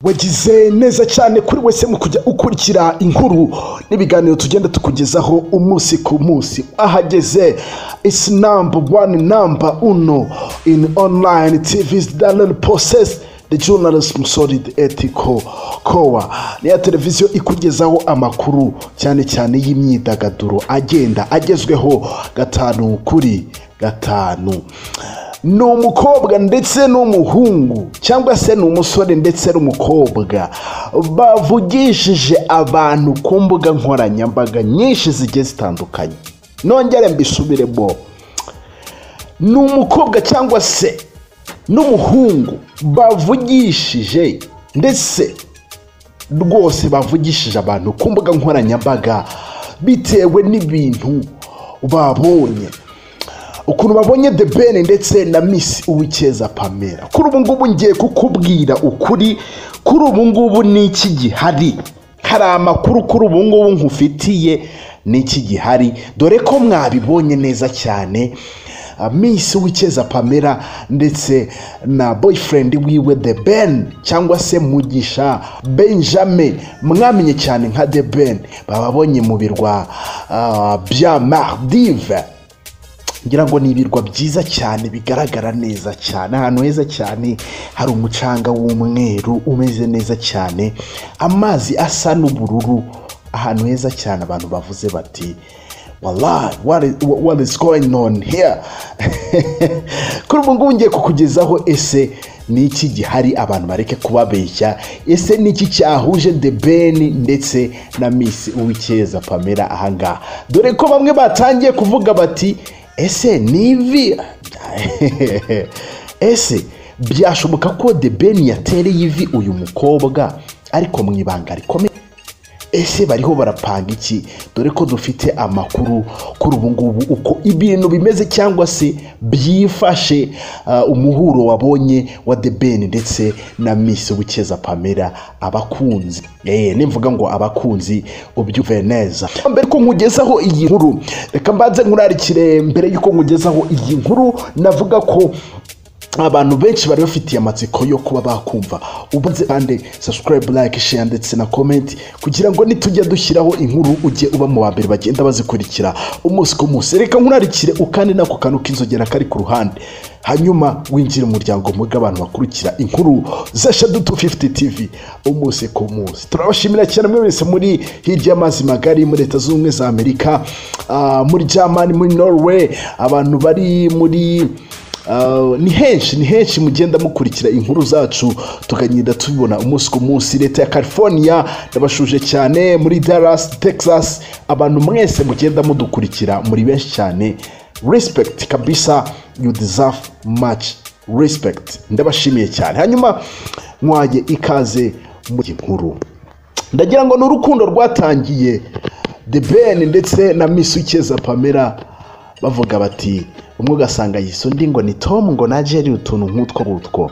wagize neza cyane kuri wese mu kujya ukurikira inkuru n'ibiganiro tugenda tukugezaho umunsi ku munsi. Ahageze is number uno in online TVs that possess the journalism solid ethical core. Niya televiziyo ikugezaho amakuru cyane cyane y'imyidagaduro agenda agezweho gatanu kuri gatanu. Ni umukobwa ndetse n'umuhungu cyangwa se ni umusore ndetse n'umukobwa bavugishije abantu ku mbuga nkoranyambaga nyinshi zigiye zitandukanye. Nongere mbisubiremo, ni umukobwa cyangwa se n'umuhungu bavugishije ndetse rwose bavugishije abantu ku mbuga nkoranyambaga bitewe n'ibintu babonye, ukuntu babonye The Ben ndetse na Miss Uwicyeza Pamela. Kuri ubu ngubu ngiye kukubwira ukuri, kuri ubu ngubu n'iki gihari, hari amakuru kuri ubu ngubu nkufitiye n'iki gihari, dore ko mwabibonye neza cyane. Miss Uwicyeza Pamela ndetse na boyfriend wiwe The Ben cyangwa se Mugisha Benjamin, mwamenye cyane nka The Ben, bababonye mu birwa bya Maldives. Ngira ngo ni ibirwa byiza cyane bigaragara neza cyane, ahantu heza cyane, hari umucanga w'umweru umeze neza cyane, amazi asa n'ubururu, ahantu heza cyane. Abantu bavuze bati wallahi what is going on here. Kuri ubu ngubu ngiye kukugezaho ese n'iki gihari, abantu bareke kubabeshya. Ese n'iki cyahuje The Ben ndetse na Miss Uwicyeza Pamela ahangaha, dore ko bamwe batangiye kuvuga bati ese nivi ese byashoboka ko The Ben yatereye ivi uyu mukobwa ariko mu ibanga rikomeye? Ese bariho barapanga iki? Dore ko dufite amakuru kuri ubu ngubu uko ibintu bimeze cyangwa se byifashe, umuhuro wabonye wa The Ben ndetse na Miss Uwicyeza Pamela. Abakunzi nimvuga ngo abakunzi ubyuve neza. Mbere ko nkugezaho iyi nkuru, reka mbanze nkurarikire mbere yuko nkugezaho iyi nkuru, navuga ko abantu benshi bari bafitiye amatsiko yo kuba bakumva. Ubanze kandi subscribe, like, share ndetse na comment kugira ngo nitujya dushyiraho inkuru ujye uba mu bambere bagenda bazikurikira umunsi ku munsi. Reka nkurarikire ukandi nako kantu k'inzogera kari ku ruhande, hanyuma winjire mu muryango muga abantu bakurikira inkuru za Shadow 250 TV umunsi ku munsi. Turabashimira cyane mwese muri hirya y'amazi magari, muri Leta Zunze Ubumwe za Amerika, muri Germany, muri Norway, abantu bari muri ni henshi mugenda mukurikira inkuru zacu tukagenda tubibona umunsi ku munsi. Leta ya California ndabashuje cyane, muri Dallas, Texas, abantu mwese mugenda mudukurikira muri benshi cyane. Respect kabisa, you deserve much respect, ndabashimiye cyane. Hanyuma mwaje ikaze mu nkuru. Ndagira ngo n'urukundo rwatangiye The Ben ndetse na Miss Uwicyeza Pamela, bavuga bati umwe ugasanga yisundi ngo ni Tom ngo na Jerry, utuntu nk'utwo gutwo.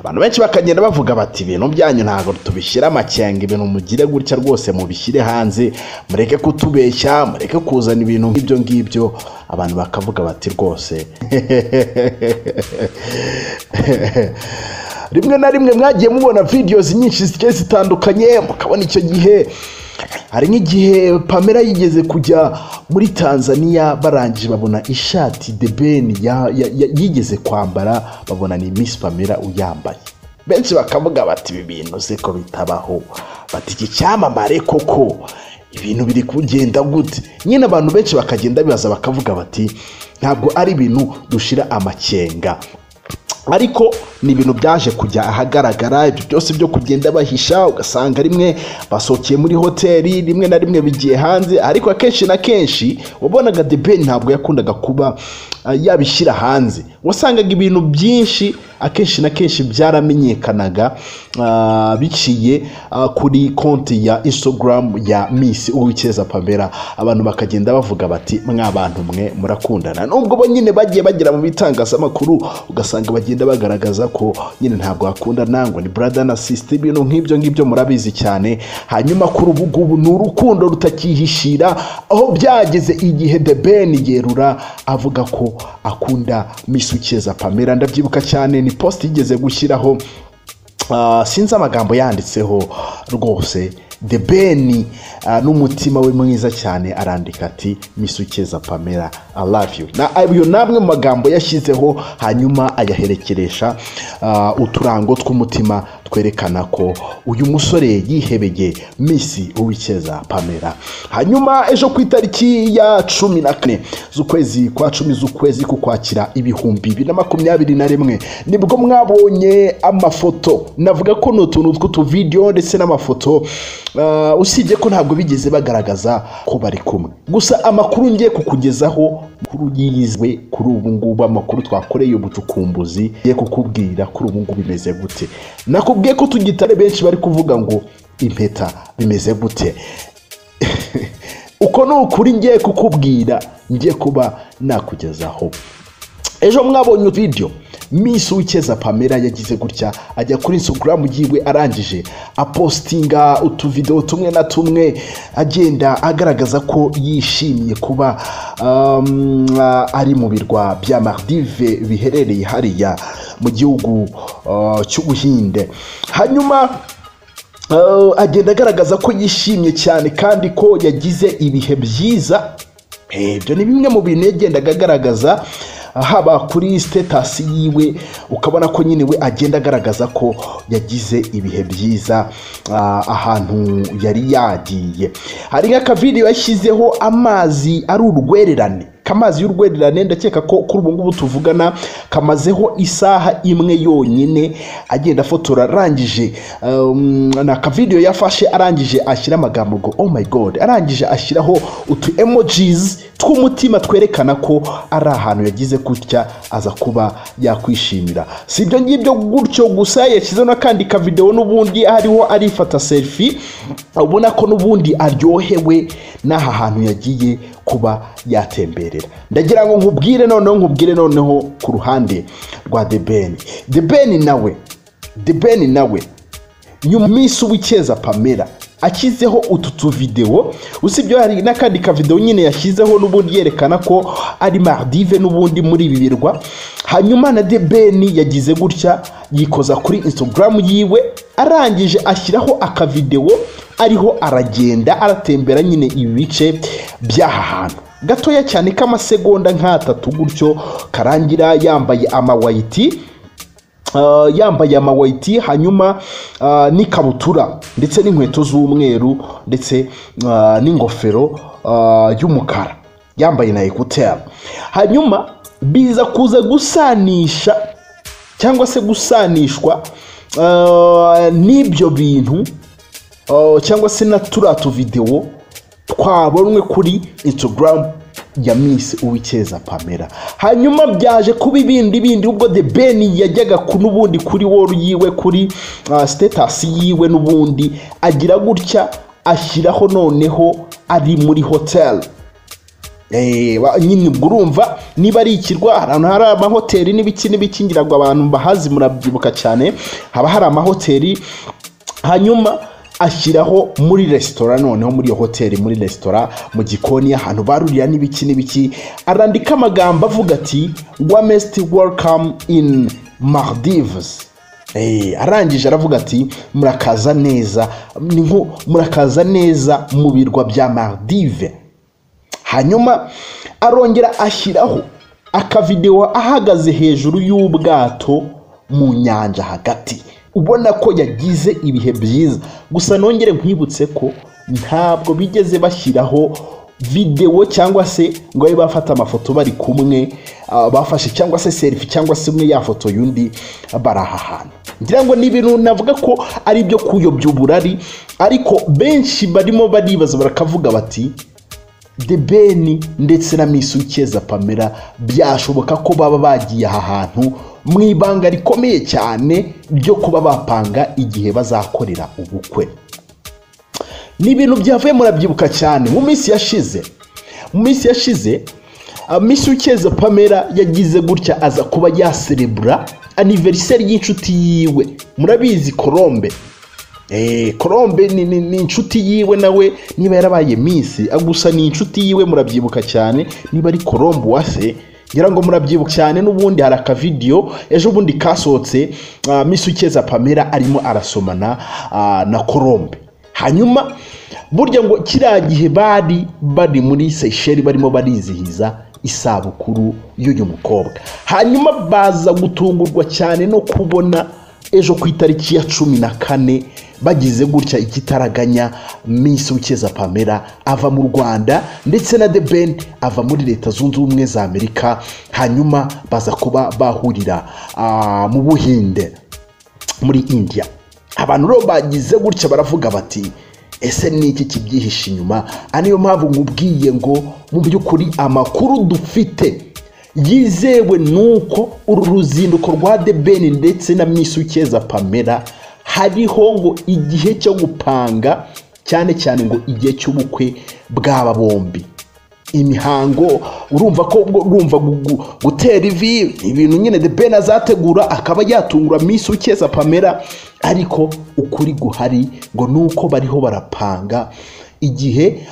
Abantu benshi bakagenda bavuga bati ibintu byanyu ntago tubishyira amakenga, ibintu mugire gutya rwose mubishyire hanze, mureke kutubeshya, mureke kuzana ibintu nk'ibyo ngibyo. Abantu bakavuga bati rwose rimwe na rimwe mwagiye mubona videos nyinshi zigiye zitandukanye, mukabona icyo gihe hari nk'igihe Pamela yigeze kujya muri Tanzania, barangije babona ishati The Ben yigeze kwambara, babona ni Miss Pamela uyambaye. Benshi bakavuga bati ibi bintu se ko bitabaho, bati iki cyamamare koko ibintu biri kugenda gute? Nyine abantu benshi bakagenda bibaza bakavuga bati ntabwo ari ibintu dushira amakenga, ariko ni ibintu byaje kujya ahagaragara. Ibyo byose byo kugenda bahisha, ugasanga rimwe basohokeye muri hoteli, rimwe na rimwe bigiye hanze, ariko akenshi na kenshi wabonaga The Ben ntabwo yakundaga kuba yabishyira hanze. Wasangaga ibintu byinshi akenshi na kenshi byaramenyekanaga biciye kuri konti ya Instagram ya Miss Uwicyeza Pamela. Abantu bakagenda bavuga bati mw'abantu mwe murakundana, nubwo bo nyine bagiye bagira mu bitangazamakuru ugasanga bagenda bagaragaza ko nyine ntabwo bakundana, ngo ni brother na sister, ibintu nk'ibyo ngibyo murabizi cyane. Hanyuma kuri ubu ngubu ni urukundo rutakihishira, aho byageze igihe The Ben yerura avuga ko akunda Miss Uwicyeza Pamela. Ndabyibuka cyane ni post yigeze gushyiraho sinzi amagambo yanditseho rwose. The Ben n'umutima we mwiza cyane arandika ati Miss Uwikeza Pamela I love you. Na ayo namwe mu magambo yashyizeho hanyuma ayaherekeresha uturango tw'umutima twerekana ko uyu musore yihebeye Miss Uwikeza Pamela. Hanyuma ejo ku itariki ya 14 z'ukwezi kwa 10 z'ukwezi kukwakira 2021 nibwo mwabonye amafoto, navuga ko n'utuntu tw'utuvideo ndetse n'amafoto usibye ko ntabwo bigeze bagaragaza ko bari kumwe. Gusa amakuru ngiye kukugezaho kuri yizwe kuri ubu ngubu, amakuru twakoreye ubucukumbuzi ye kukubwira kuri ubu ngubu bimeze gute. Nakubwiye ko tugitare benshi bari kuvuga ngo impeta bimeze gute. Uko n'ukuri ngiye kukubwira, ngiye kuba nakugezaho. Ejo mwabonye video Miss Uwikeza Pamela yagize gutya, ajya kuri Instagram yiwe arangije apostinga utuvideo tumwe na tumwe agenda agaragaza ko yishimiye kuba ari mu birwa bya Maldives biherereye hariya mu gihugu cy'Ubuhinde. Hanyuma agenda agaragaza ko yishimye cyane kandi ko yagize ibihe byiza. Ibyo ni bimwe mu bintu yagendaga agaragaza haba kuri status yiwe, ukabona ko nyine we agenda agaragaza ko yagize ibihe byiza ahantu yari yagiye. Hari nk'aka video yashyizeho amazi ari urwererane, kamazi y'urwererane ndakeka ko kuri ubu ngubu tuvugana kamazeho isaha imwe yonyine agenda afotora. Arangije na ka video yafashe arangije ashyira amagambo ngo oh my god, arangije ashyiraho utu emojis tw'umutima twerekana ko ari ahantu yagize gutya aza kuba yakwishimira. Si ibyo ngibyo gutyo gusa, yashyizeho n'akandi ka video n'ubundi hariho arifata selfie, ubona ko n'ubundi aryohewe n'aha hantu yagiye kuba yatemberera. Ndagira ngo nkubwire noneho ku ruhande rwa The Ben. The Ben nawe nyuma Miss Uwikeza Pamela akizeho utu video, usibyo hari n'akandi ka video nyine yashyizeho n'ubundi yerekana ko ari Maldives n'ubundi muri ibi birwa. Hanyuma na The Ben yagize gutya yikoza kuri Instagram yiwe, arangije ashyiraho aka video ariho aragenda aratembera nyine ibi bice by'aha hantu gatoya cyane k'amasegonda nk'atatu gutyo, karangira yambaye amawayiti hanyuma n'ikabutura ndetse n'inkweto z'umweru ndetse n'ingofero y'umukara, yambaye na ekuteri. Hanyuma biza kuza gusanisha cyangwa se gusanishwa n'ibyo bintu cyangwa se na turatu video twabonwe kuri Instagram ya Miss Uwikeza Pamela. Hanyuma byaje kuba ibindi ubwo The Ben yajyaga n'ubundi kuri wall yiwe, kuri status yiwe n'ubundi agira gutya ashyiraho noneho ari muri hotel. Nyine urumva niba ari ikirwa ahantu hari amahoteli n'ibiki ngira ngo abantu bahazi murabyibuka cyane, haba hari amahoteli. Hanyuma ashyiraho muri restaurant, noneho muri iyo hoteli muri restaurant mu gikoni ahantu barurira n'ibiki arandika amagambo avuga ati warmest welcome in Maldives. Arangije aravuga ati murakaza neza mu birwa bya Maldives. Hanyuma arongera ashyiraho aka video ahagaze hejuru y'ubwato mu nyanja hagati, ubona ko yagize ibihe byiza. Gusa nongere nkwibutse ko ntabwo bigeze bashyiraho video cyangwa se ngo babe bafata amafoto bari kumwe bafashe cyangwa se selfie cyangwa se umwe yafoto yundi baraha hantu. Ngira ngo ni ibintu navuga ko ari byo kuyobya uburari, ariko benshi barimo baribaza barakavuga bati The Ben ndetse na Miss Uwikeza Pamela byashoboka ko baba bagiye aha hantu mu ibanga rikomeye cyane byo kuba bapanga igihe bazakorera ubukwe. Ni ibintu byavuye murabyibuka cyane mu minsi yashize. Miss Uwikeza Pamela yagize gutya aza kuba yaserebura anniversaire y'inshuti yiwe. Murabizi Colombe ni inshuti yiwe, nawe niba yarabaye Miss gusa ni inshuti yiwe, murabyibuka cyane. Niba ari Colombe wase ngira ngo murabyibuka cyane n'ubundi hari aka video ejo bundi kasohotse Miss Ukeza Pamela arimo arasomana na Colombe. Hanyuma burya ngo kiriya gihe bari muri Seychelles barimo barizihiza isabukuru y'uyu mukobwa. Hanyuma baza gutungurwa cyane no kubona ejo ku itariki ya 14 bagize gutya ikitaraganya Miss Ukeza Pamela ava mu Rwanda ndetse na The Ben ava muri Leta Zunze Ubumwe za Amerika. Hanyuma baza kuba bahurira mu Buhinde muri India. Abantu rero bagize gutya baravuga bati ese ni iki kibyihishe inyuma? Aniyo mpamvu nkubwiye ngo mu by'ukuri amakuru dufite yizewe nuko uru ruzinduko rwa The Ben ndetse na Miss Ukeza Pamela hariho ngo igihe cyo gupanga cyane cyane ngo igihe cy'ubukwe bw'aba bombi. Imihango urumva ko gutera ivi ibintu nyine The Ben azategura akaba yatungura Miss Ukeza Pamela, ariko ukuri guhari ngo nuko bariho barapanga igihe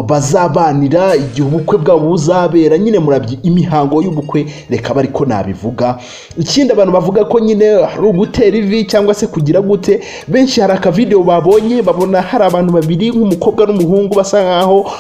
bazabanira, igihe ubukwe bwabo buzabera. Nyine murabyi imihango y'ubukwe reka bariko nabivuga. Ikindi abantu bavuga ko nyine ari ugutera ivi cyangwa se kugira gute, benshi hari aka video babonye babona hari abantu babiri nk'umukobwa n'umuhungu basa nkaho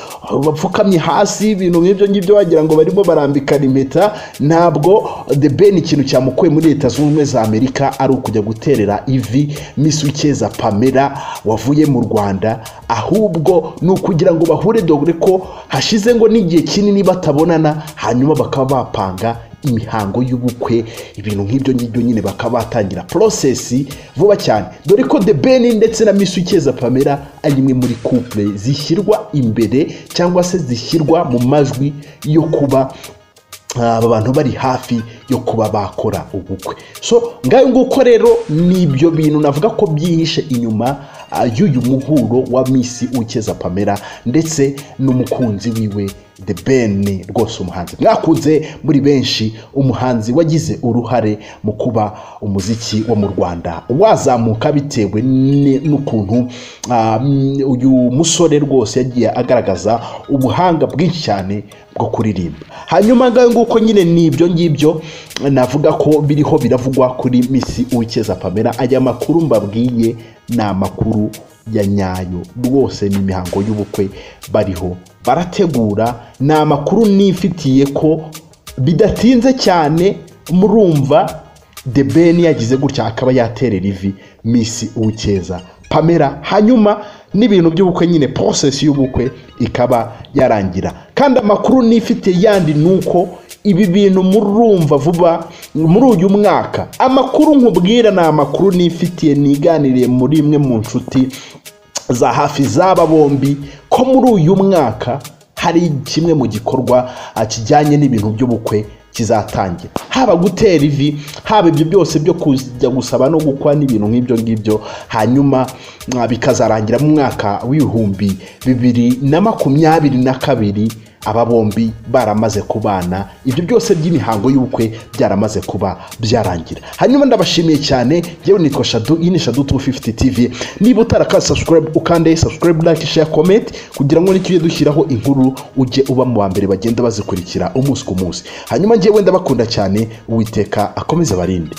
bapfukamye hasi, ibintu nk'ibyo ngibyo wagira ngo barimo barambikana impeta. Ntabwo The Ben ikintu cyamukoye muri Leta Zunze Ubumwe za Amerika ari ukujya guterera ivi Miss Ukeza Pamela wavuye mu Rwanda, ahubwo nukugira ngo bahure dogre ko hashize ngo n'igihe kinini batabonana, hanyuma bakaba bapanga imihango y'ubukwe. Ibintu nk'ibyo ngibyo nyine bakaba batangira process vuba cyane, dore ko The Ben ndetse na Miss Ukeza Pamela ari imwe muri couple zishyirwa imbere cyangwa se zishyirwa mu majwi yo kuba aba bantu bari hafi yo kuba bakora ubukwe. So ngayo nguko rero nibyo bintu navuga ko byihishe inyuma y'uyu muhuro wa Miss Ukeza Pamela ndetse n'umukunzi wiwe The Ben. Rwose umuhanzi mwakunze muri benshi, umuhanzi wagize uruhare mu kuba umuziki wo mu Rwanda wazamuka bitewe n'ukuntu uyu musore rwose yagiye agaragaza ubuhanga bwinshi cyane bwo kuririmba. Hanyuma ngayo nguko nyine nibyo ngibyo navuga ko biriho biravugwa kuri Miss Ukeza Pamela. Aya makuru mbabwiye ni amakuru ya nyayo rwose, ni imihango y'ubukwe bariho barategura. Ni amakuru nifitiye ko bidatinze cyane murumva The Ben yagize gutya akaba yaterera ivi Miss Ukeza Pamela, hanyuma n'ibintu by'ubukwe nyine process y'ubukwe ikaba yarangira. Kandi amakuru nifite yandi nuko ibi bintu murumva vuba muri uyu mwaka. Amakuru nkubwira na amakuru nifitiye niganiriye muri imwe mu nshuti za hafi z'aba bombi ko muri uyu mwaka hari kimwe mu gikorwa kijyanye n'ibintu by'ubukwe kizatangira, haba gutera ivi, haba ibyo byose byo kujya gusaba no gukwa n'ibintu nk'ibyo ngibyo. Hanyuma bikazarangira mu mwaka w'ibihumbi 2022 aba bombi baramaze kubana, ibyo byose by'imihango y'ubukwe byaramaze kuba byarangira. Hanyuma ndabashimiye cyane, yewe nitwa Shadu, iyi ni Shadu 250 TV. Niba utaraka subscribe ukande subscribe, like, share, comment kugira ngo nitujye dushyiraho inkuru ujye uba mu bambere bagenda bazikurikira umunsi ku munsi. Hanyuma njyewe ndabakunda cyane, Uwiteka akomeze barinde.